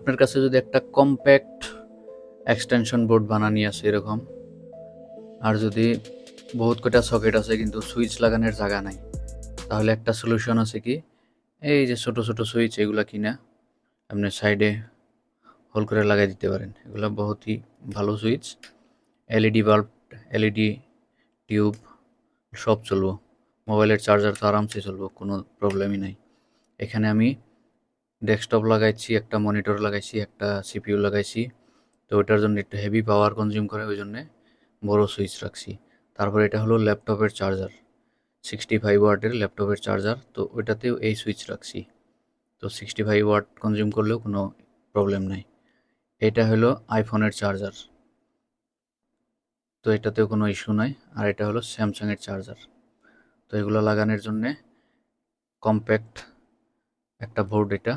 আপনার কাছে যদি একটা কম্প্যাক্ট এক্সটেনশন বোর্ড বানানি আছে এরকম, আর যদি বহুত কটা সকেট আছে কিন্তু সুইচ লাগানোর জায়গা নাই, তাহলে একটা সলিউশন আছে কি, এই যে ছোট ছোট সুইচ এগুলা কিনা আপনি সাইডে হোল করে লাগাই দিতে পারেন। এগুলো বহুতই ভালো switch. LED bulb, LED tube সব চলবো। মোবাইলের চার্জার তো আরামসে চলবো, কোনো প্রবলেমই নাই। এখানে আমি ডেস্কটপ লাগাইছি, একটা মনিটর লাগাইছি, একটা সিপিইউ লাগাইছি। তো ওটার জন্য একটু হেভি পাওয়ার কনজিউম করে, ওই জন্যে বড় সুইচ রাখছি। তারপর এটা হলো ল্যাপটপের চার্জার, 65 ওয়াটের ল্যাপটপের চার্জার, তো ওইটাতেও এই সুইচ রাখছি। তো 65 ওয়াট কনজিউম করলেও কোনো প্রবলেম নাই। এটা হলো আইফোনের চার্জার, তো এটাতেও কোনো ইস্যু নাই। আর এটা হলো স্যামসাংয়ের চার্জার। তো এগুলো লাগানোর জন্যে কম্প্যাক্ট একটা বোর্ড এটা।